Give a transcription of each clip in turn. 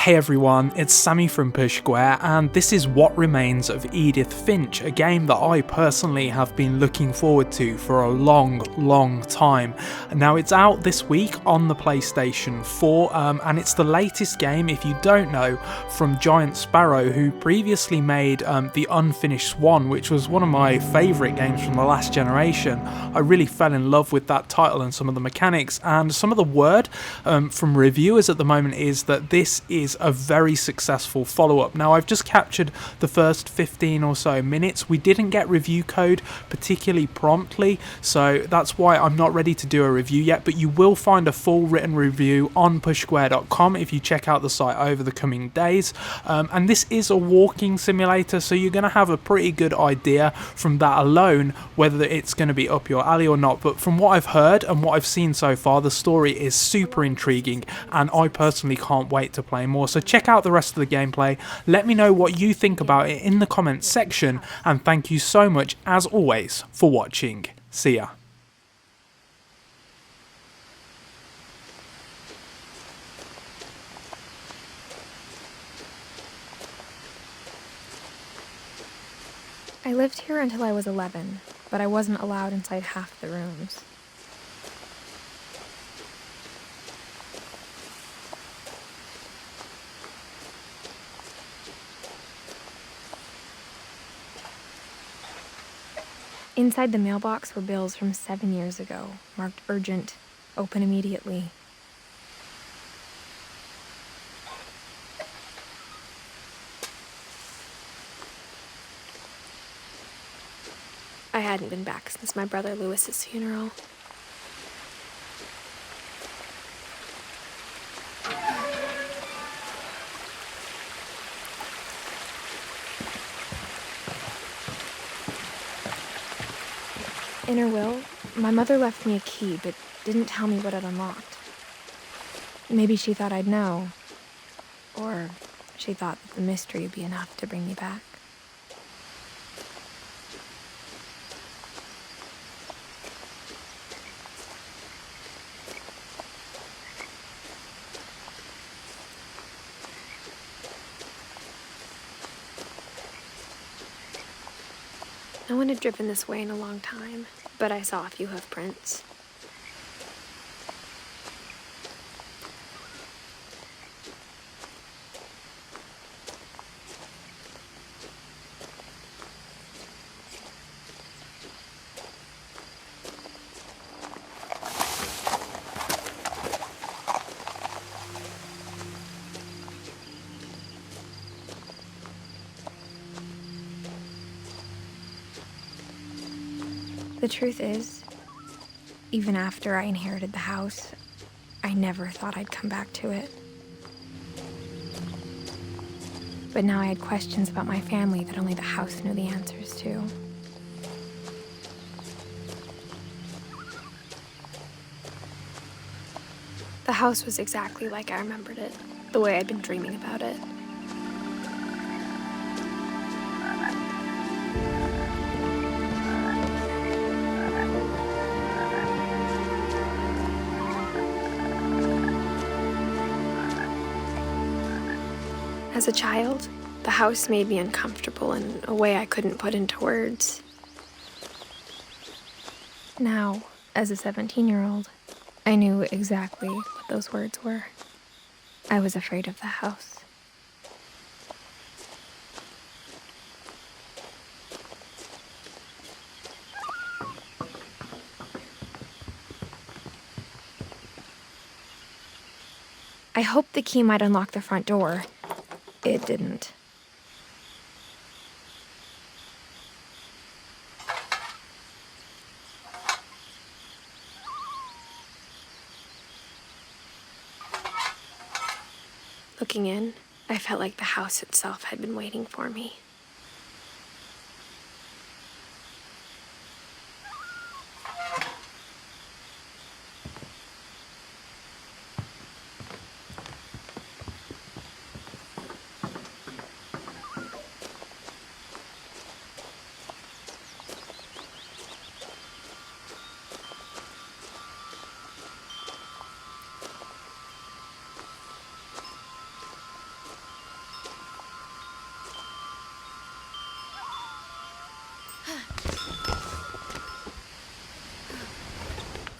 Hey everyone, it's Sammy from Push Square, and this is What Remains of Edith Finch, a game that I personally have been looking forward to for a long time. Now it's out this week on the PlayStation 4, and it's the latest game, if you don't know, from Giant Sparrow, who previously made The Unfinished Swan, which was one of my favourite games from the last generation. I really fell in love with that title and some of the mechanics, and some of the word from reviewers at the moment is that this is a very successful follow-up. Now I've just captured the first 15 or so minutes. We didn't get review code particularly promptly, so that's why I'm not ready to do a review yet, but you will find a full written review on pushsquare.com if you check out the site over the coming days. And this is a walking simulator, so you're going to have a pretty good idea from that alone whether it's going to be up your alley or not. But from what I've heard and what I've seen so far, the story is super intriguing, and I personally can't wait to play more. So check out the rest of the gameplay, let me know what you think about it in the comments section, and thank you so much as always for watching. See ya. I lived here until I was 11, but I wasn't allowed inside half the rooms. Inside the mailbox were bills from 7 years ago, marked urgent, open immediately. I hadn't been back since my brother Lewis's funeral. In her will, my mother left me a key, but didn't tell me what it unlocked. Maybe she thought I'd know, or she thought that the mystery would be enough to bring me back. No one had driven this way in a long time, but I saw a few hoof prints. The truth is, even after I inherited the house, I never thought I'd come back to it. But now I had questions about my family that only the house knew the answers to. The house was exactly like I remembered it, the way I'd been dreaming about it. As a child, the house made me uncomfortable in a way I couldn't put into words. Now, as a 17-year-old, I knew exactly what those words were. I was afraid of the house. I hoped the key might unlock the front door. It didn't. Looking in, I felt like the house itself had been waiting for me.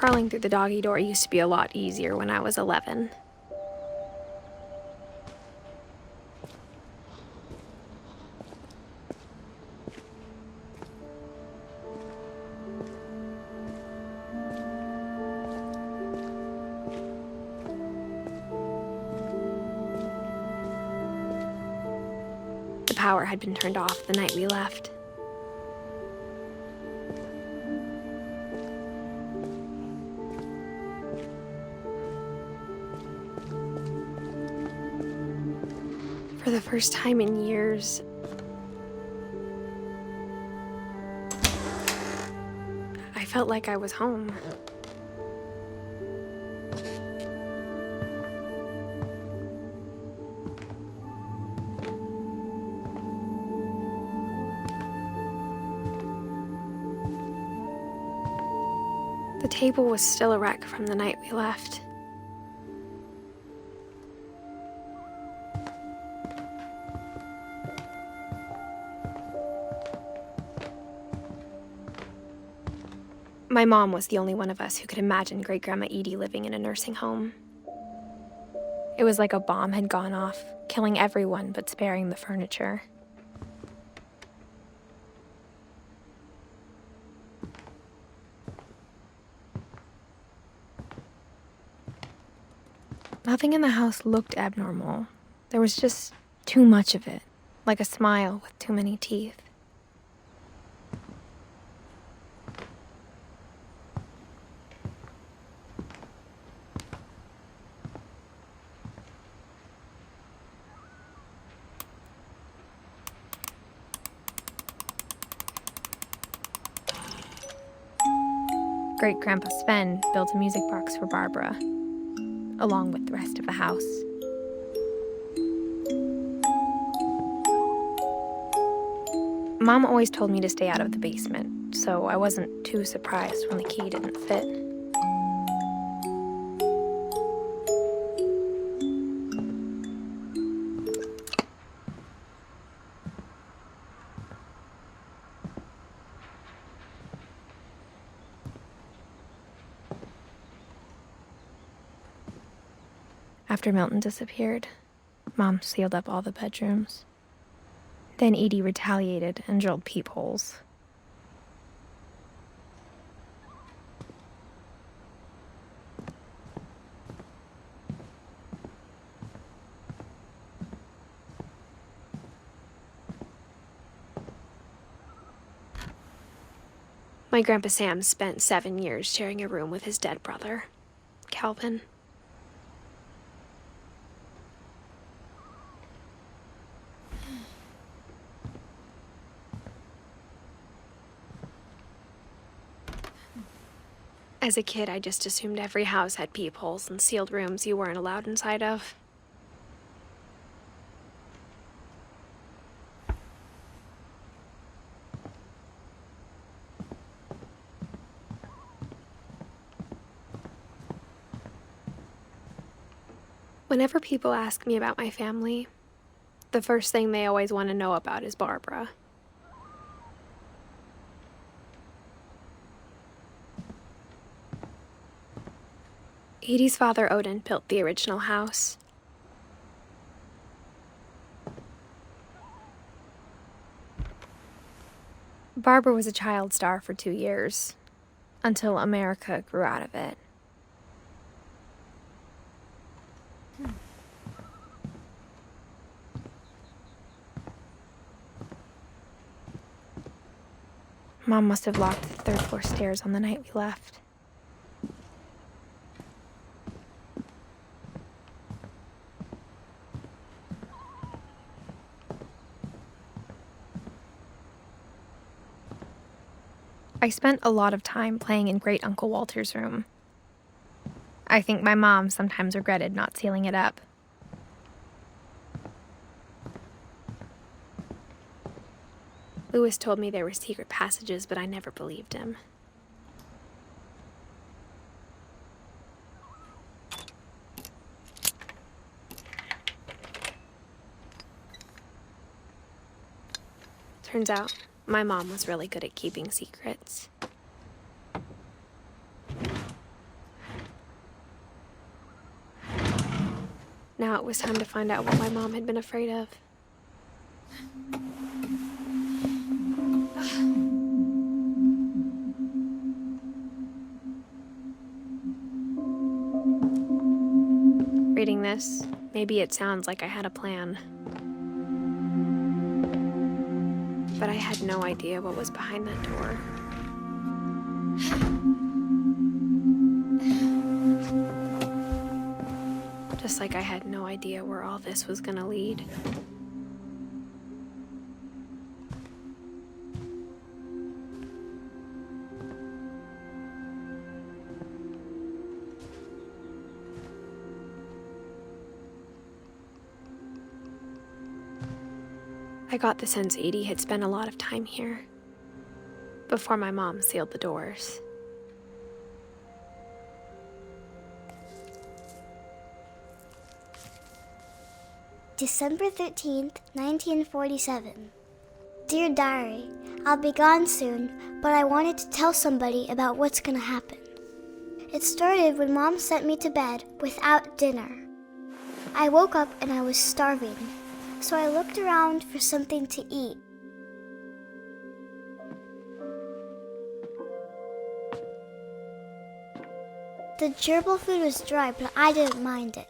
Crawling through the doggy door used to be a lot easier when I was 11. The power had been turned off the night we left. For the first time in years, I felt like I was home. The table was still a wreck from the night we left. My mom was the only one of us who could imagine Great-Grandma Edie living in a nursing home. It was like a bomb had gone off, killing everyone but sparing the furniture. Nothing in the house looked abnormal. There was just too much of it, like a smile with too many teeth. Great-Grandpa Sven built a music box for Barbara, along with the rest of the house. Mom always told me to stay out of the basement, so I wasn't too surprised when the key didn't fit. After Milton disappeared, Mom sealed up all the bedrooms. Then Edie retaliated and drilled peepholes. My Grandpa Sam spent 7 years sharing a room with his dead brother, Calvin. As a kid, I just assumed every house had peepholes and sealed rooms you weren't allowed inside of. Whenever people ask me about my family, the first thing they always want to know about is Barbara. Edie's father, Odin, built the original house. Barbara was a child star for 2 years, until America grew out of it. Mom must have locked the third floor stairs on the night we left. I spent a lot of time playing in Great Uncle Walter's room. I think my mom sometimes regretted not sealing it up. Lewis told me there were secret passages, but I never believed him. Turns out, my mom was really good at keeping secrets. Now it was time to find out what my mom had been afraid of. Reading this, maybe it sounds like I had a plan. But I had no idea what was behind that door. Just like I had no idea where all this was gonna lead. I got the sense Edie had spent a lot of time here, before my mom sealed the doors. December 13th, 1947. Dear Diary, I'll be gone soon, but I wanted to tell somebody about what's gonna happen. It started when Mom sent me to bed without dinner. I woke up and I was starving, so I looked around for something to eat. The gerbil food was dry, but I didn't mind it.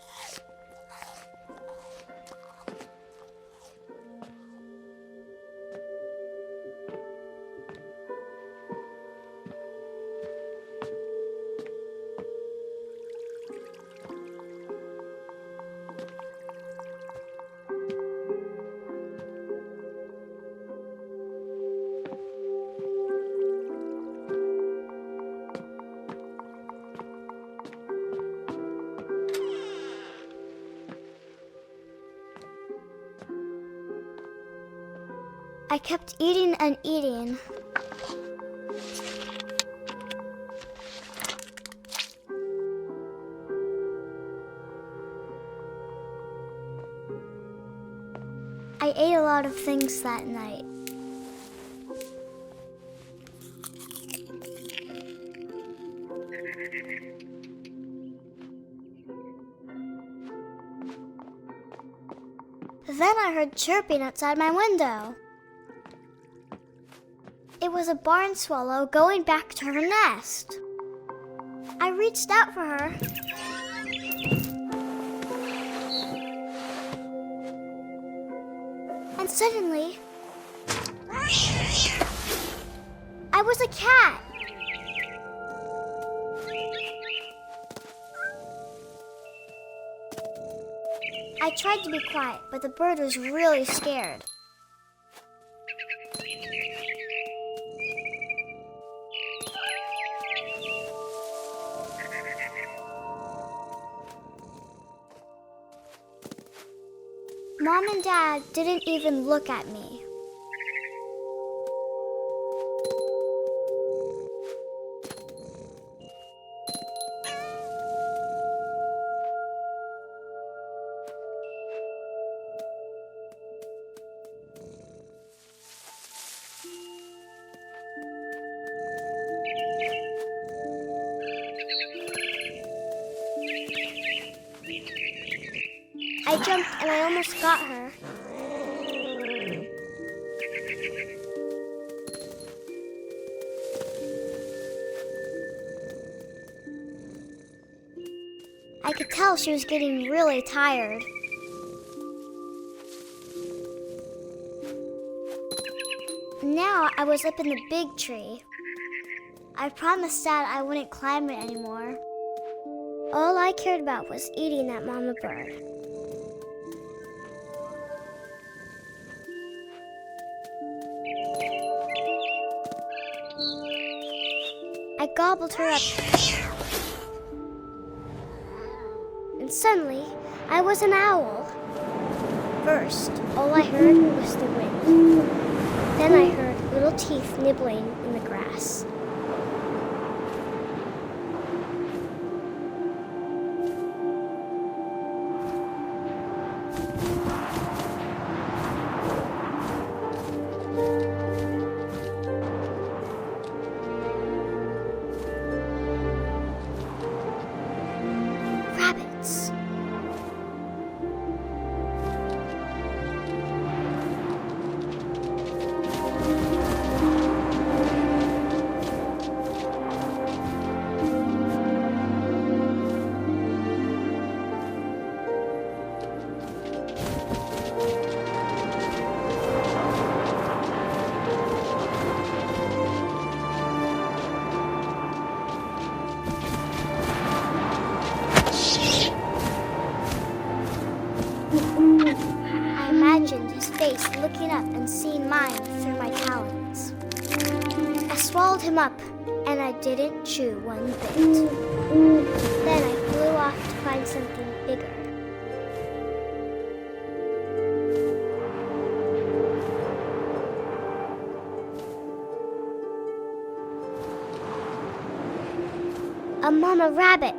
I kept eating and eating. I ate a lot of things that night. Then I heard chirping outside my window. It was a barn swallow going back to her nest. I reached out for her. And suddenly, I was a cat. I tried to be quiet, but the bird was really scared. Mom and Dad didn't even look at me. I jumped and I almost got her. I could tell she was getting really tired. Now I was up in the big tree. I promised Dad I wouldn't climb it anymore. All I cared about was eating that mama bird. I gobbled her up. And suddenly, I was an owl. First, all I heard was the wind. Then I heard little teeth nibbling in the grass. Rabbits. up and seen mine through my talons. I swallowed him up, and I didn't chew one bit. Then I flew off to find something bigger. A mama rabbit.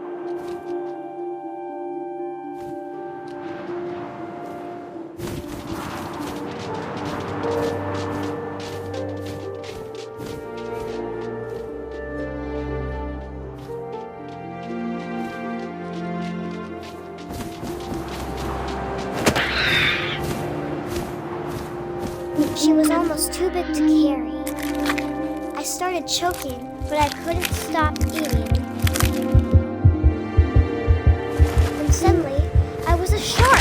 She was almost too big to carry. I started choking, but I couldn't stop eating. And suddenly, I was a shark!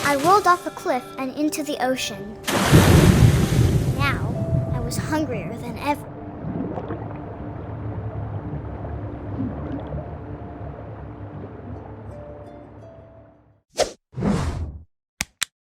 I rolled off a cliff and into the ocean. Now, I was hungrier than ever.